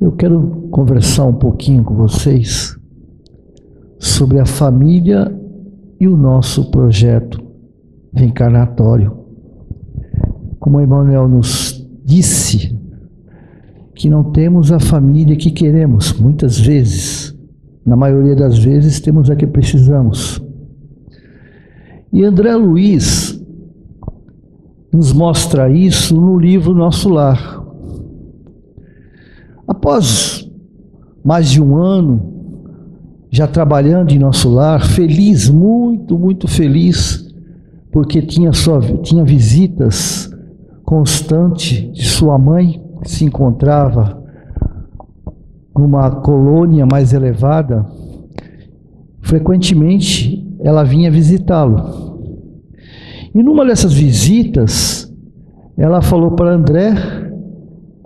Eu quero conversar um pouquinho com vocês sobre a família e o nosso projeto reencarnatório. Como Emmanuel nos disse, que não temos a família que queremos, muitas vezes, na maioria das vezes, temos a que precisamos. E André Luiz nos mostra isso no livro Nosso Lar. Após mais de um ano já trabalhando em Nosso Lar, feliz, muito feliz, porque tinha visitas constantes de sua mãe, que se encontrava numa colônia mais elevada. Frequentemente ela vinha visitá-lo. E numa dessas visitas, ela falou para André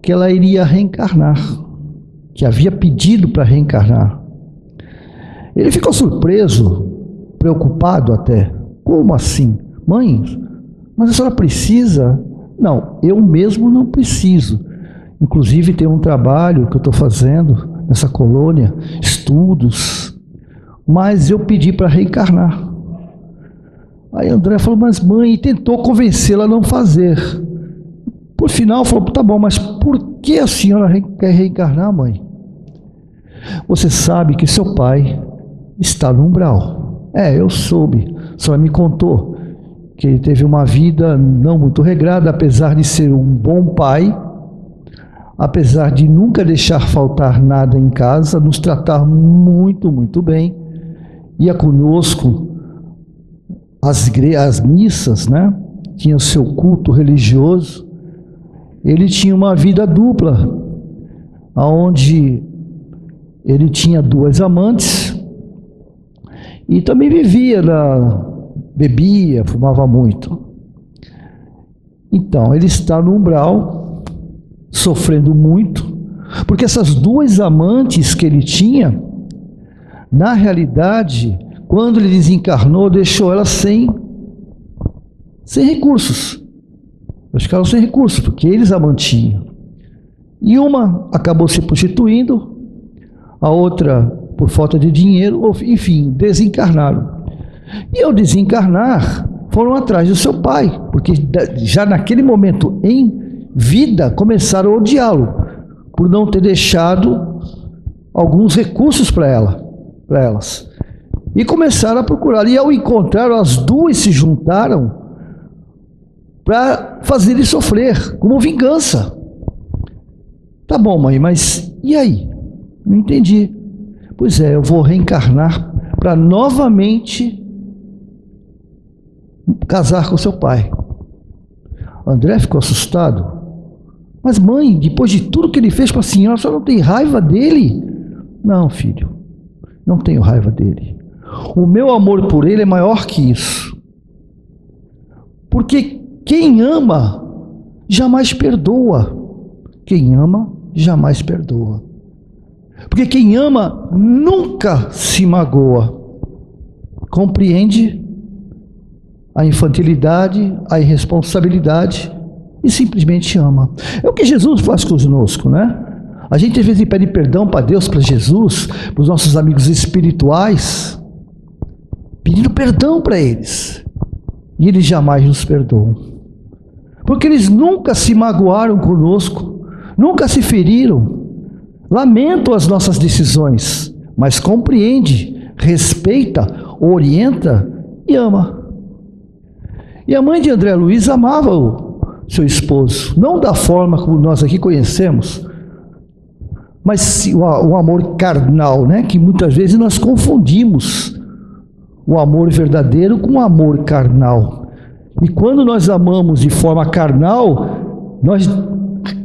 que ela iria reencarnar, que havia pedido para reencarnar. Ele ficou surpreso, preocupado até. Como assim? Mãe, mas a senhora precisa? Não, eu mesmo não preciso. Inclusive tem um trabalho que eu estou fazendo nessa colônia, estudos, mas eu pedi para reencarnar. Aí André falou, mas mãe, e tentou convencê-la a não fazer. Por final falou, tá bom, mas por que a senhora quer reencarnar, mãe? Você sabe que seu pai está no umbral. Eu soube, a senhora me contou que ele teve uma vida não muito regrada, apesar de ser um bom pai, apesar de nunca deixar faltar nada em casa, nos tratar muito bem, ia conosco às missas, né? Tinha o seu culto religioso. Ele tinha uma vida dupla, onde ele tinha 2 amantes e também bebia, fumava muito. Então, ele está no umbral, sofrendo muito, porque essas 2 amantes que ele tinha, na realidade, quando ele desencarnou, deixou elas sem recursos. Elas ficaram sem recursos, porque eles a mantinham. E uma acabou se prostituindo, a outra por falta de dinheiro, enfim, desencarnaram. E ao desencarnar, foram atrás do seu pai, porque já naquele momento, em vida, começaram a odiá-lo, por não ter deixado alguns recursos para elas. E começaram a procurar. E ao encontrar, as 2 se juntaram para fazer ele sofrer, como vingança. Tá bom, mãe, mas e aí? Não entendi. Pois é, eu vou reencarnar para novamente casar com seu pai. André ficou assustado. Mas mãe, depois de tudo que ele fez com a senhora não tem raiva dele? Não, filho, não tenho raiva dele. O meu amor por ele é maior que isso. Porque quem ama jamais perdoa. Quem ama jamais perdoa. Porque quem ama nunca se magoa. Compreende a infantilidade, a irresponsabilidade e simplesmente ama. É o que Jesus faz conosco, né? A gente às vezes pede perdão para Deus, para Jesus, para os nossos amigos espirituais, pedindo perdão para eles. E eles jamais nos perdoam. Porque eles nunca se magoaram conosco, nunca se feriram. Lamentam as nossas decisões, mas compreende, respeita, orienta e ama. E a mãe de André Luiz amava o seu esposo, não da forma como nós aqui conhecemos, mas o amor carnal, né? Que muitas vezes nós confundimos o amor verdadeiro com o amor carnal. E quando nós amamos de forma carnal, nós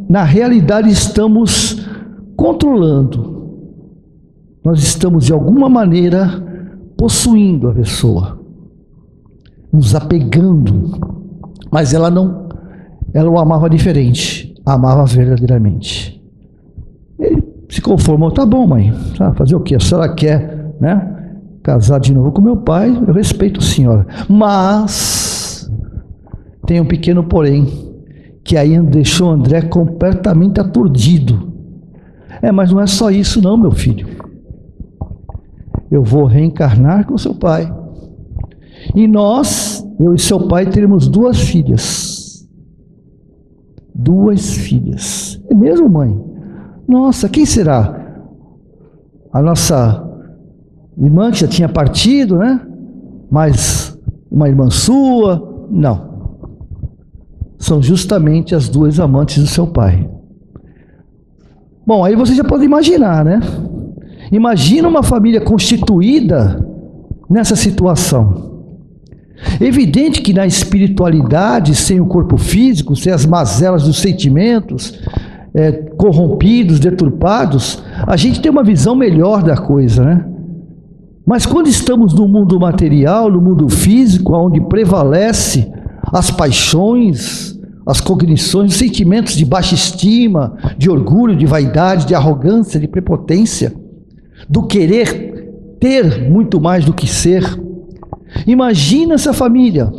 na realidade estamos controlando. Nós estamos de alguma maneira possuindo a pessoa, nos apegando. Mas ela o amava diferente, amava verdadeiramente. Ele se conformou, tá bom, mãe, fazer o quê? A senhora quer, né, casar de novo com meu pai, eu respeito a senhora. Mas tem um pequeno porém, que aí deixou André completamente aturdido. Mas não é só isso não, meu filho. Eu vou reencarnar com seu pai. E nós, eu e seu pai, teremos 2 filhas. 2 filhas. É mesmo, mãe? Nossa, quem será? A nossa irmã que já tinha partido, né? Mas uma irmã sua? Não. São justamente as 2 amantes do seu pai. Bom, aí você já pode imaginar, né? Imagina uma família constituída nessa situação. Evidente que na espiritualidade, sem o corpo físico, sem as mazelas dos sentimentos, corrompidos, deturpados, a gente tem uma visão melhor da coisa, né? Mas quando estamos no mundo material, no mundo físico, onde prevalece as paixões, as cognições, os sentimentos de baixa estima, de orgulho, de vaidade, de arrogância, de prepotência, do querer ter muito mais do que ser. Imagina essa família.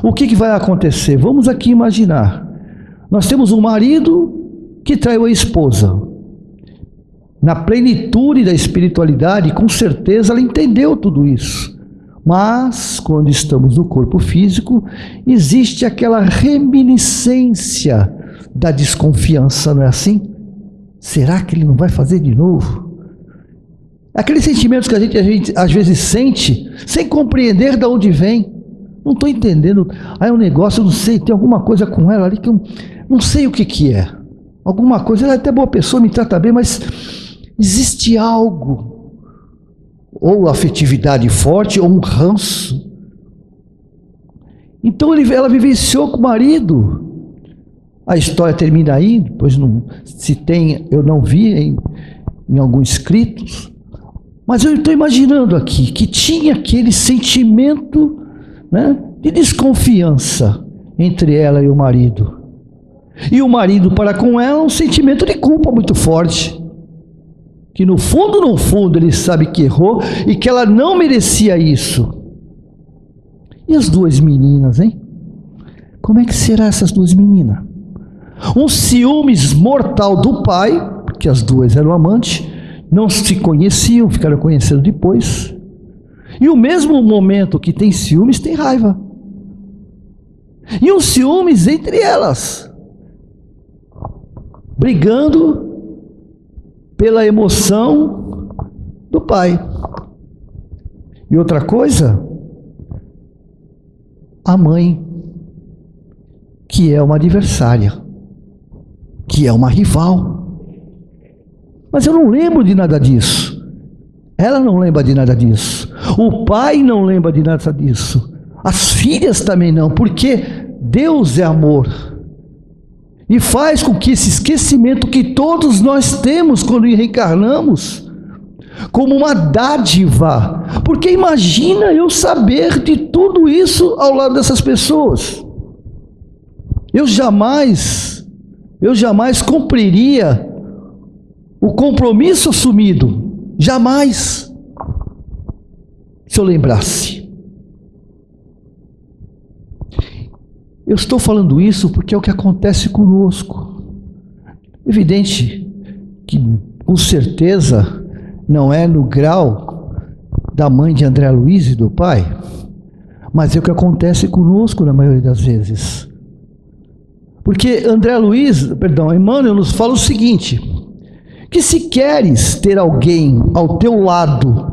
O que vai acontecer? Vamos aqui imaginar. Nós temos um marido que traiu a esposa. Na plenitude da espiritualidade, com certeza ela entendeu tudo isso. Mas, quando estamos no corpo físico, existe aquela reminiscência da desconfiança, não é assim? Será que ele não vai fazer de novo? Aqueles sentimentos que a gente às vezes sente, sem compreender de onde vem. Não estou entendendo. Aí é um negócio, eu não sei, tem alguma coisa com ela ali que eu não sei o que é. Alguma coisa, ela é até boa pessoa, me trata bem, mas existe algo. Ou afetividade forte, ou um ranço. Então ela vivenciou com o marido. A história termina aí, depois não se tem, eu não vi em alguns escritos. Mas eu estou imaginando aqui que tinha aquele sentimento, né, de desconfiança entre ela e o marido. E o marido para com ela um sentimento de culpa muito forte. Que no fundo ele sabe que errou e que ela não merecia isso. E as 2 meninas, hein? Como é que será essas 2 meninas? Um ciúmes mortal do pai, porque as 2 eram amantes, não se conheciam, ficaram conhecendo depois. E o mesmo momento que tem ciúmes, tem raiva. E um ciúmes entre elas, brigando pela emoção do pai. E outra coisa, a mãe, que é uma adversária, que é uma rival. Mas eu não lembro de nada disso. Ela não lembra de nada disso. O pai não lembra de nada disso. As filhas também não, porque Deus é amor. E faz com que esse esquecimento que todos nós temos quando reencarnamos, como uma dádiva. Porque imagina eu saber de tudo isso ao lado dessas pessoas. Eu jamais cumpriria o compromisso assumido. Jamais. Se eu lembrasse. Eu estou falando isso porque é o que acontece conosco. Evidente que, com certeza, não é no grau da mãe de André Luiz e do pai, mas é o que acontece conosco na maioria das vezes. Porque Emmanuel nos fala o seguinte, que se queres ter alguém ao teu lado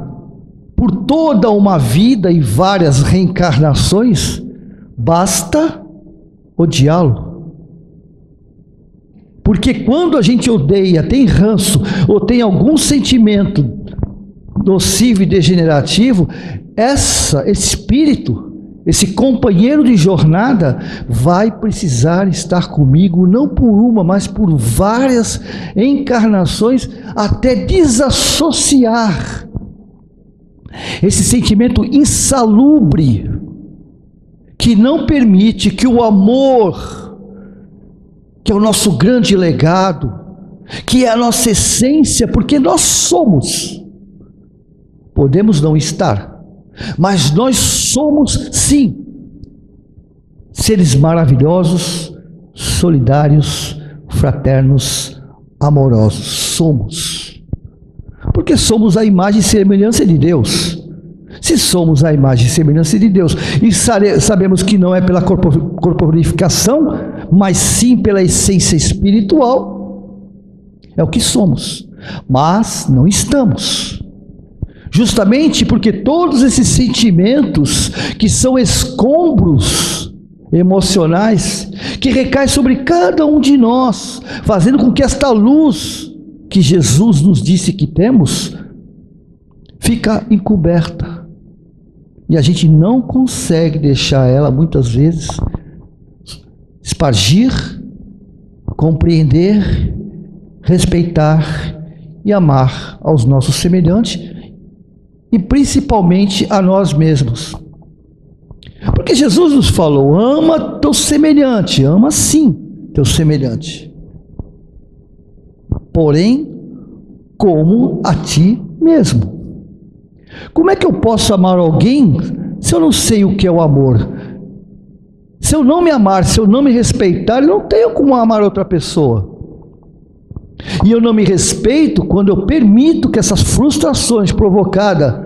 por toda uma vida e várias reencarnações, basta odiá-lo. Porque quando a gente odeia, tem ranço, ou tem algum sentimento nocivo e degenerativo, esse espírito, esse companheiro de jornada, vai precisar estar comigo, não por uma, mas por várias encarnações, até desassociar esse sentimento insalubre, que não permite que o amor, que é o nosso grande legado, que é a nossa essência, porque nós somos, podemos não estar, mas nós somos sim, seres maravilhosos, solidários, fraternos, amorosos. somos. Porque somos a imagem e semelhança de Deus. Se somos a imagem e semelhança de Deus, e sabemos que não é pela corporificação, mas sim pela essência espiritual, é o que somos. Mas não estamos. Justamente porque todos esses sentimentos, que são escombros emocionais, que recaem sobre cada um de nós, fazendo com que esta luz que Jesus nos disse que temos, fica encoberta. E a gente não consegue deixar ela, muitas vezes, espargir, compreender, respeitar e amar aos nossos semelhantes e principalmente a nós mesmos. Porque Jesus nos falou: ama teu semelhante, ama sim teu semelhante, porém como a ti mesmo. Como é que eu posso amar alguém se eu não sei o que é o amor? Se eu não me amar, se eu não me respeitar, eu não tenho como amar outra pessoa. E eu não me respeito quando eu permito que essas frustrações provocadas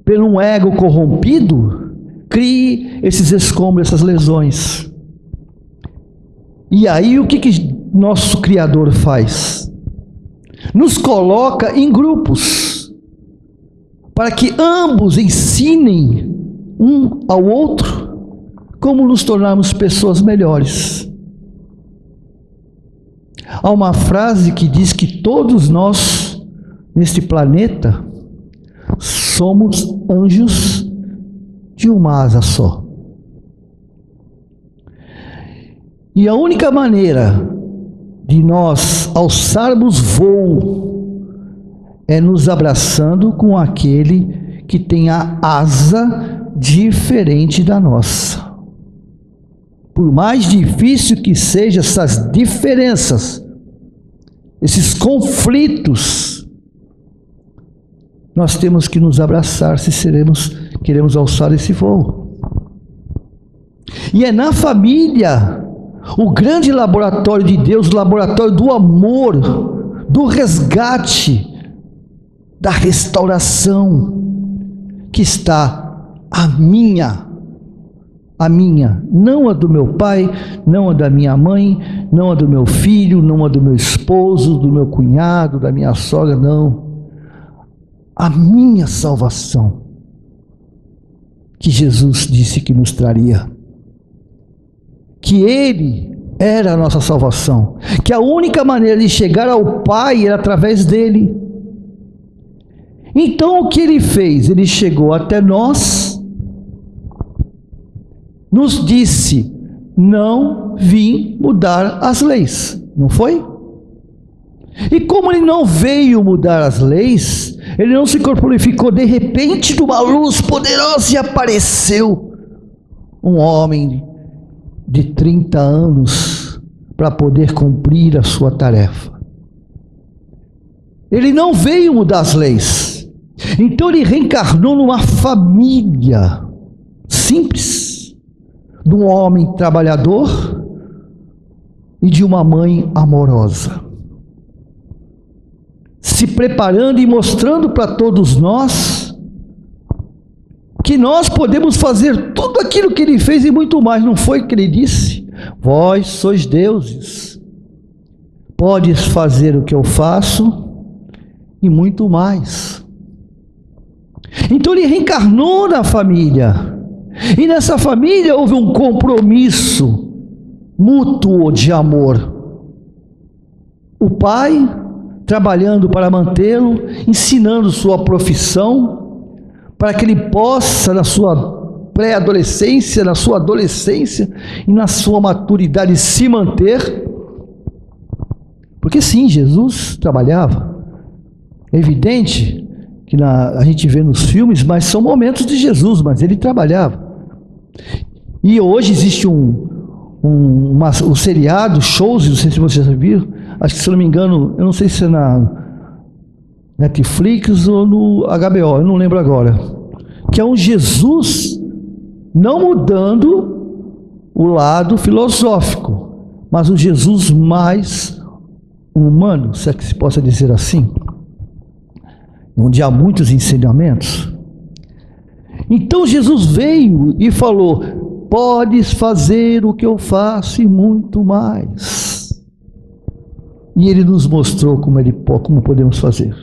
por um ego corrompido crie esses escombros, essas lesões. E aí o que nosso Criador faz? Nos coloca em grupos, para que ambos ensinem um ao outro como nos tornarmos pessoas melhores. Há uma frase que diz que todos nós, neste planeta, somos anjos de uma asa só. E a única maneira de nós alçarmos voo é nos abraçando com aquele que tem a asa diferente da nossa. Por mais difícil que sejam essas diferenças, esses conflitos, nós temos que nos abraçar se queremos alçar esse voo. E é na família, o grande laboratório de Deus, o laboratório do amor, do resgate, da restauração, que está a minha, não a do meu pai, não a da minha mãe, não a do meu filho, não a do meu esposo, do meu cunhado, da minha sogra, não. A minha salvação, que Jesus disse que nos traria. Que Ele era a nossa salvação. Que a única maneira de chegar ao Pai era através dEle. Então o que Ele fez? Ele chegou até nós, nos disse: não vim mudar as leis, não foi? E como Ele não veio mudar as leis, Ele não se corporificou de repente de uma luz poderosa e apareceu um homem de 30 anos para poder cumprir a sua tarefa. Ele não veio mudar as leis. Então Ele reencarnou numa família simples, de um homem trabalhador e de uma mãe amorosa, se preparando e mostrando para todos nós que nós podemos fazer tudo aquilo que Ele fez e muito mais. Não foi que Ele disse: vós sois deuses, podes fazer o que eu faço e muito mais. Então Ele reencarnou na família, e nessa família houve um compromisso mútuo de amor. O pai trabalhando para mantê-lo, ensinando sua profissão, para que ele possa, na sua pré-adolescência, na sua adolescência e na sua maturidade, se manter. Porque sim, Jesus trabalhava. É evidente que a gente vê nos filmes, mas são momentos de Jesus, mas Ele trabalhava. E hoje existe um seriado, shows, não sei se vocês já viram, acho que, se eu não me engano, eu não sei se é na Netflix ou no HBO, eu não lembro agora, que é um Jesus não mudando o lado filosófico, mas um Jesus mais humano, se é que se possa dizer assim, onde há muitos ensinamentos. Então Jesus veio e falou: podes fazer o que eu faço e muito mais. E ele nos mostrou como podemos fazer.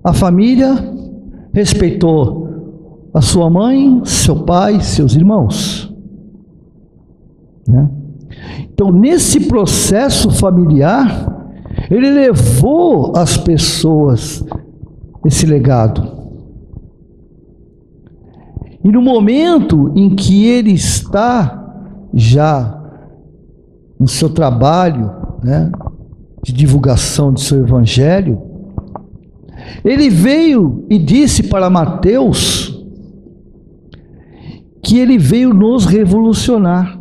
A família respeitou a sua mãe, seu pai, seus irmãos, né? Então, nesse processo familiar, ele levou às pessoas esse legado. E no momento em que ele está já no seu trabalho, né, de divulgação do seu evangelho, ele veio e disse para Mateus que ele veio nos revolucionar,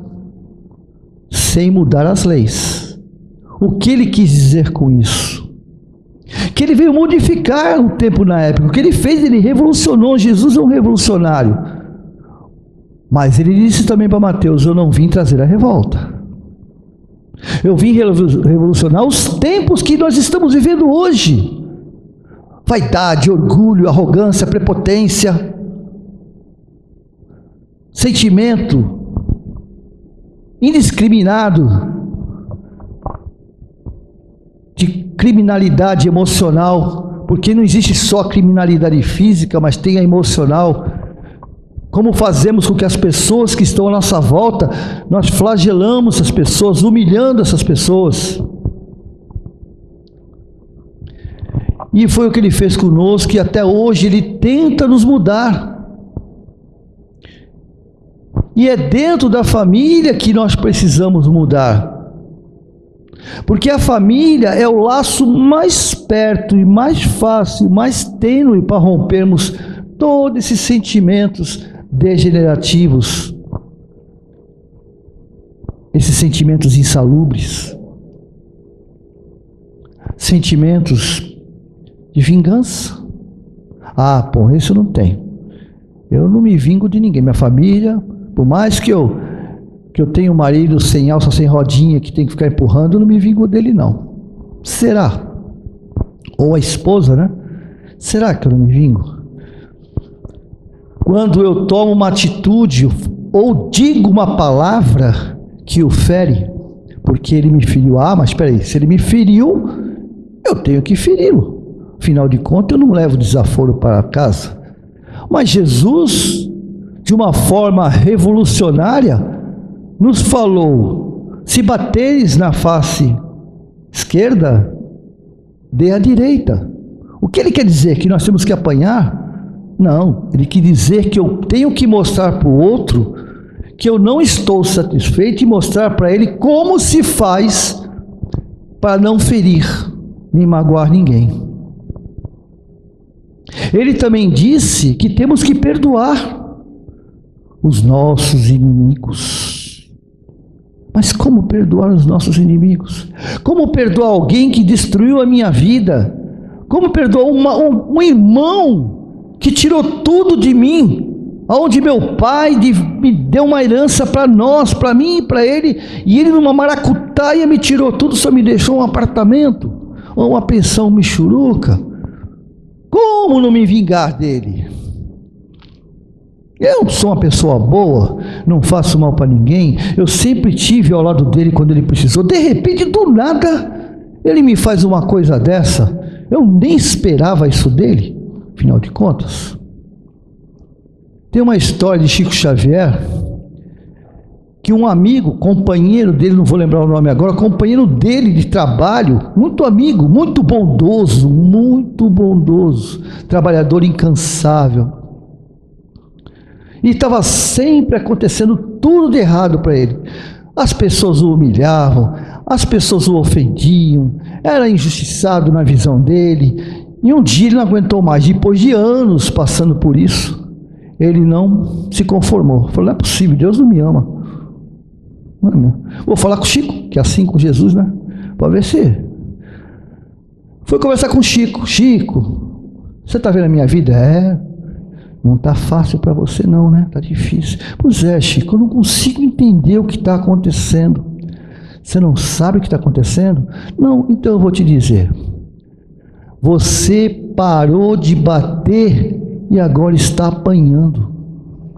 sem mudar as leis. O que ele quis dizer com isso? Que ele veio modificar o tempo na época. O que ele fez, ele revolucionou. Jesus é um revolucionário. Mas ele disse também para Mateus: eu não vim trazer a revolta. Eu vim revolucionar os tempos que nós estamos vivendo hoje. Vaidade, orgulho, arrogância, prepotência, sentimento indiscriminado de criminalidade emocional, porque não existe só criminalidade física, mas tem a emocional. Como fazemos com que as pessoas que estão à nossa volta, nós flagelamos as pessoas, humilhando essas pessoas. E foi o que ele fez conosco, e até hoje ele tenta nos mudar. E é dentro da família que nós precisamos mudar. Porque a família é o laço mais perto e mais fácil, mais tênue para rompermos todos esses sentimentos degenerativos, esses sentimentos insalubres, sentimentos de vingança. Ah, pô, isso eu não tenho. Eu não me vingo de ninguém. Minha família, por mais que eu tenha um marido sem alça, sem rodinha, que tem que ficar empurrando, eu não me vingo dele, não. Será? Ou a esposa, né? Será que eu não me vingo? Quando eu tomo uma atitude ou digo uma palavra que o fere, porque ele me feriu. Ah, mas espera aí, se ele me feriu, eu tenho que feri-lo. Afinal de contas, eu não levo desaforo para casa. Mas Jesus, de uma forma revolucionária, nos falou: se bateres na face esquerda, dê à direita. O que ele quer dizer? Que nós temos que apanhar? Não, ele quer dizer que eu tenho que mostrar para o outro que eu não estou satisfeito e mostrar para ele como se faz para não ferir nem magoar ninguém. Ele também disse que temos que perdoar os nossos inimigos. Mas como perdoar os nossos inimigos? Como perdoar alguém que destruiu a minha vida? Como perdoar um irmão que tirou tudo de mim, onde meu pai me deu uma herança para nós, para mim e para ele, e ele numa maracutaia me tirou tudo, só me deixou um apartamento, ou uma pensão michuruca? Como não me vingar dele? Eu sou uma pessoa boa, não faço mal para ninguém, eu sempre tive ao lado dele quando ele precisou. De repente, do nada, ele me faz uma coisa dessa. Eu nem esperava isso dele, afinal de contas. Tem uma história de Chico Xavier, que um amigo, companheiro dele, não vou lembrar o nome agora, companheiro dele de trabalho, muito amigo, muito bondoso, trabalhador incansável. E estava sempre acontecendo tudo de errado para ele. As pessoas o humilhavam, as pessoas o ofendiam, era injustiçado na visão dele. E um dia ele não aguentou mais, depois de anos passando por isso, ele não se conformou. Falou: não é possível, Deus não me ama. Vou falar com o Chico, que é assim com Jesus, né? Para ver se... Foi conversar com o Chico. Chico, você está vendo a minha vida? Não está fácil para você não, né? Está difícil. Pois é, Chico, eu não consigo entender o que está acontecendo. Você não sabe o que está acontecendo? Não, então eu vou te dizer. Você parou de bater e agora está apanhando.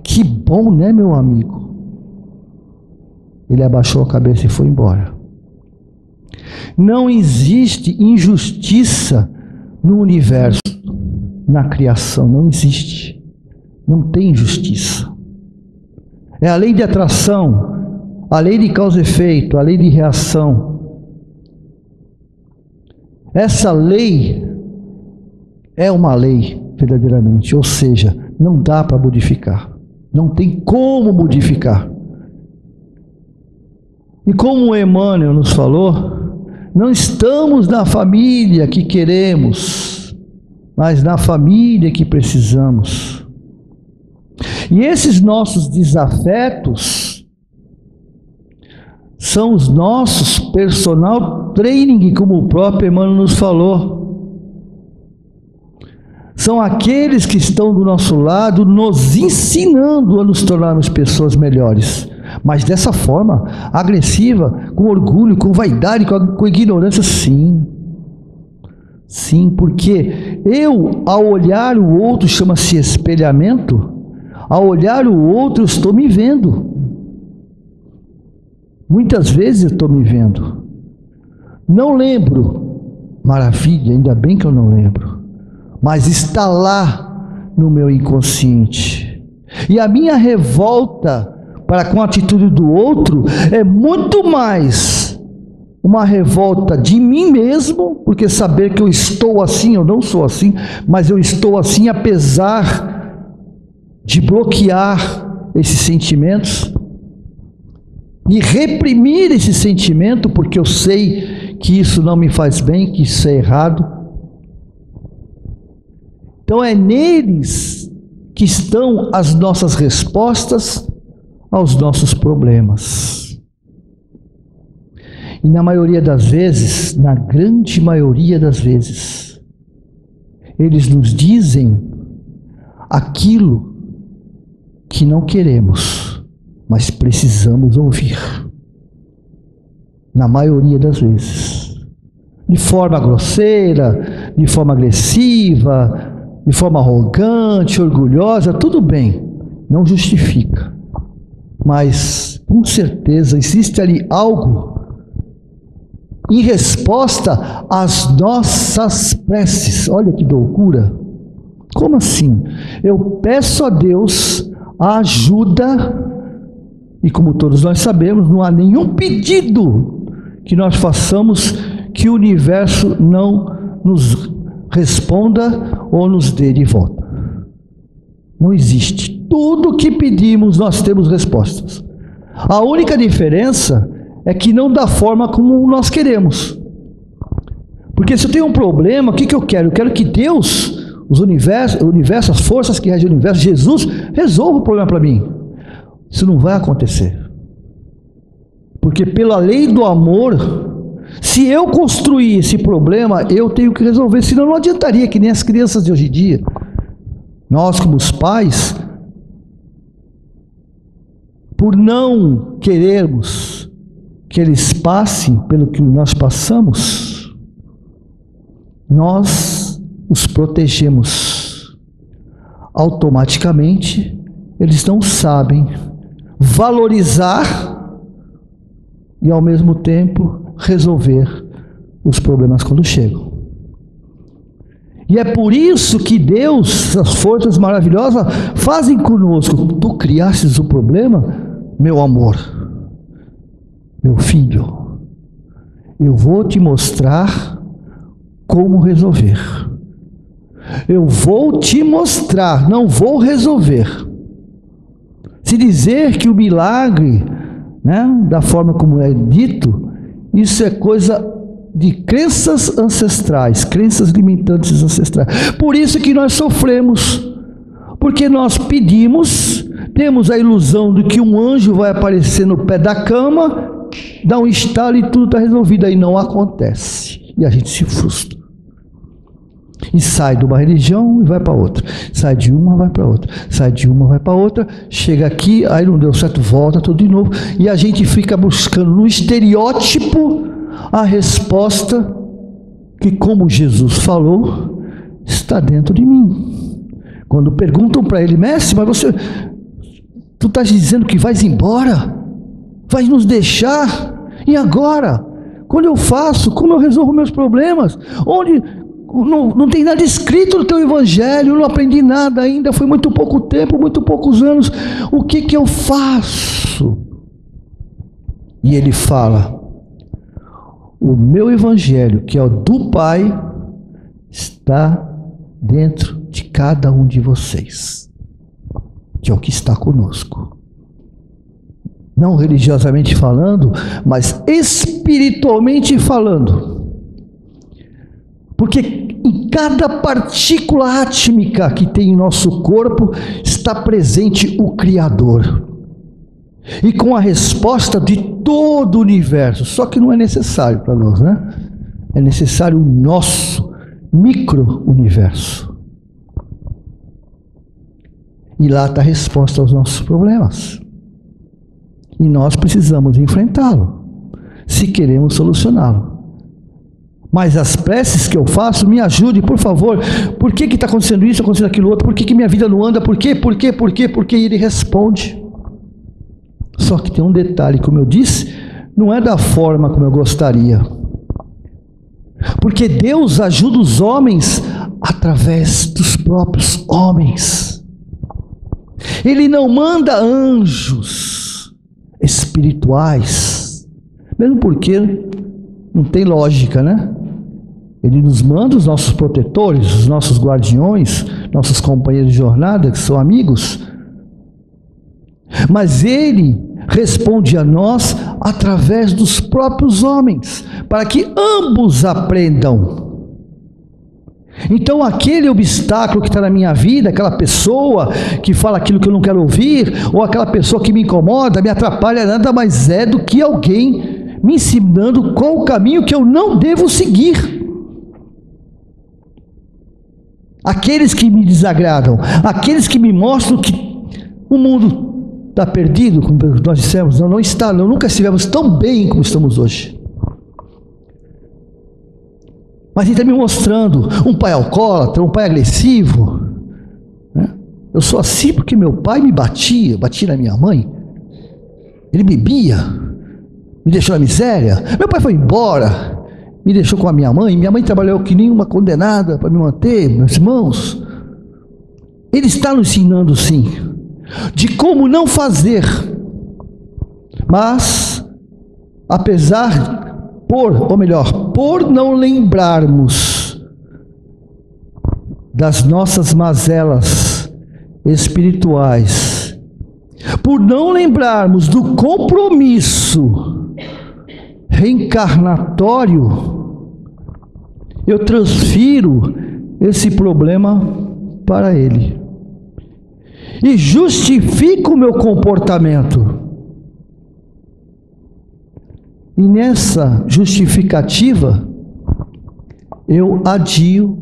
Que bom, né, meu amigo? Ele abaixou a cabeça e foi embora. Não existe injustiça no universo, na criação, não existe. Não tem injustiça. É a lei de atração, a lei de causa e efeito, a lei de reação. Essa lei é uma lei, verdadeiramente, ou seja, não dá para modificar. Não tem como modificar. E como o Emmanuel nos falou, não estamos na família que queremos, mas na família que precisamos. E esses nossos desafetos são os nossos personal training, como o próprio Emmanuel nos falou. São aqueles que estão do nosso lado nos ensinando a nos tornarmos pessoas melhores. Mas dessa forma, agressiva, com orgulho, com vaidade, com ignorância, sim. Sim, porque eu, ao olhar o outro, chama-se espelhamento, ao olhar o outro, eu estou me vendo. Muitas vezes eu estou me vendo. Não lembro. Maravilha, ainda bem que eu não lembro. Mas está lá no meu inconsciente. E a minha revolta para com a atitude do outro é muito mais uma revolta de mim mesmo, porque saber que eu estou assim, eu não sou assim, mas eu estou assim apesar de bloquear esses sentimentos e reprimir esse sentimento, porque eu sei que isso não me faz bem, que isso é errado. Então é neles que estão as nossas respostas aos nossos problemas. E na maioria das vezes, na grande maioria das vezes, eles nos dizem aquilo que não queremos, mas precisamos ouvir. Na maioria das vezes. De forma grosseira, de forma agressiva, de forma arrogante, orgulhosa, tudo bem, não justifica. Mas, com certeza, existe ali algo em resposta às nossas preces. Olha que loucura! Como assim? Eu peço a Deus a ajuda, e como todos nós sabemos, não há nenhum pedido que nós façamos que o universo não nos responda ou nos dê de volta. Não existe. Tudo que pedimos nós temos respostas. A única diferença é que não da forma como nós queremos. Porque se eu tenho um problema, o que eu quero? Eu quero que Deus, o universo, as forças que regem o universo, Jesus, resolva o problema para mim. Isso não vai acontecer. Porque pela lei do amor, se eu construir esse problema, eu tenho que resolver, senão não adiantaria, que nem as crianças de hoje em dia. Nós, como os pais, por não querermos que eles passem pelo que nós passamos, nós os protegemos. Automaticamente, eles não sabem valorizar e, ao mesmo tempo, resolver os problemas quando chegam. E é por isso que Deus, as forças maravilhosas, fazem conosco. Tu criastes o problema, meu amor, meu filho, eu vou te mostrar como resolver. Eu vou te mostrar, não vou resolver. Se dizer que o milagre, da forma como é dito, isso é coisa de crenças ancestrais, crenças limitantes ancestrais. Por isso que nós sofremos, porque nós pedimos, temos a ilusão de que um anjo vai aparecer no pé da cama, dá um estalo e tudo está resolvido. Aí não acontece, e a gente se frustra. E sai de uma religião e vai para outra. Sai de uma, vai para outra. Sai de uma, vai para outra. Chega aqui, aí não deu certo, volta tudo de novo. E a gente fica buscando no estereótipo a resposta que, como Jesus falou, está dentro de mim. Quando perguntam para ele: mestre, mas tu estás dizendo que vais embora? Vais nos deixar? E agora? Quando eu faço? Como eu resolvo meus problemas? Onde não tem nada escrito no teu evangelho, eu não aprendi nada ainda, foi muito pouco tempo, muito poucos anos. O que eu faço? E ele fala: o meu evangelho, que é o do Pai, está dentro de cada um de vocês, que é o que está conosco. Não religiosamente falando, mas espiritualmente falando. Porque em cada partícula átmica que tem em nosso corpo está presente o Criador. E com a resposta de todo o universo. Só que não é necessário para nós, né? É necessário o nosso micro-universo. E lá está a resposta aos nossos problemas. E nós precisamos enfrentá-lo, se queremos solucioná-lo. Mas as preces que eu faço, me ajude, por favor. Por que está acontecendo isso, acontecendo aquilo outro? Por que minha vida não anda? Por quê? Porque ele responde. Só que tem um detalhe, como eu disse, não é da forma como eu gostaria. Porque Deus ajuda os homens através dos próprios homens. Ele não manda anjos espirituais, mesmo porque não tem lógica, né? Ele nos manda os nossos protetores, os nossos guardiões, nossos companheiros de jornada, que são amigos, mas ele responde a nós através dos próprios homens, para que ambos aprendam. Então aquele obstáculo que está na minha vida, aquela pessoa que fala aquilo que eu não quero ouvir, ou aquela pessoa que me incomoda, me atrapalha, nada mais é do que alguém me ensinando qual o caminho que eu não devo seguir. Aqueles que me desagradam, aqueles que me mostram que o mundo está perdido, como nós dissemos, não está, nunca estivemos tão bem como estamos hoje. Mas ele está me mostrando um pai alcoólatra, um pai agressivo, né? Eu sou assim porque meu pai me batia na minha mãe, ele bebia, me deixou na miséria, meu pai foi embora, me deixou com a minha mãe trabalhou que nem uma condenada para me manter, meus irmãos. Ele está nos ensinando sim, de como não fazer, mas por não lembrarmos das nossas mazelas espirituais, por não lembrarmos do compromisso reencarnatório, eu transfiro esse problema para ele e justifico o meu comportamento. E nessa justificativa, eu adio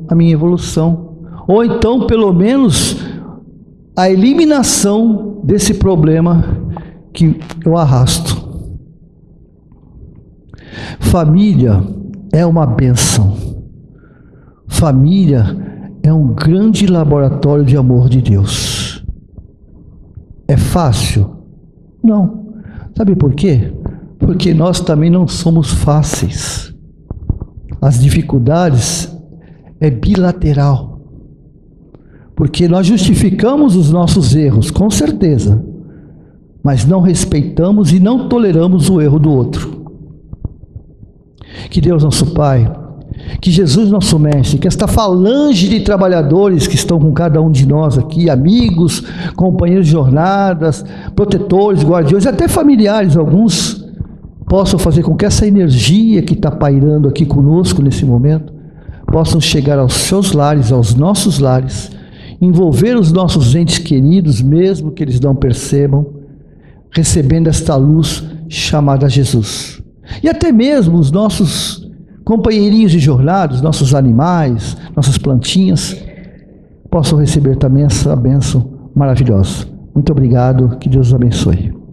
a minha evolução. Ou então, pelo menos, a eliminação desse problema que eu arrasto. Família é uma bênção. Família é um grande laboratório de amor de Deus. É fácil? Não. Sabe por quê? Porque nós também não somos fáceis. As dificuldades é bilateral. Porque nós justificamos os nossos erros, com certeza, mas não respeitamos e não toleramos o erro do outro. Que Deus, nosso Pai, que Jesus, nosso Mestre, que esta falange de trabalhadores que estão com cada um de nós aqui, amigos, companheiros de jornadas, protetores, guardiões, até familiares, alguns, possam fazer com que essa energia que está pairando aqui conosco nesse momento, possam chegar aos seus lares, aos nossos lares, envolver os nossos entes queridos, mesmo que eles não percebam, recebendo esta luz chamada Jesus. E até mesmo os nossos companheirinhos de jornada, nossos animais, nossas plantinhas, possam receber também essa bênção maravilhosa. Muito obrigado, que Deus os abençoe.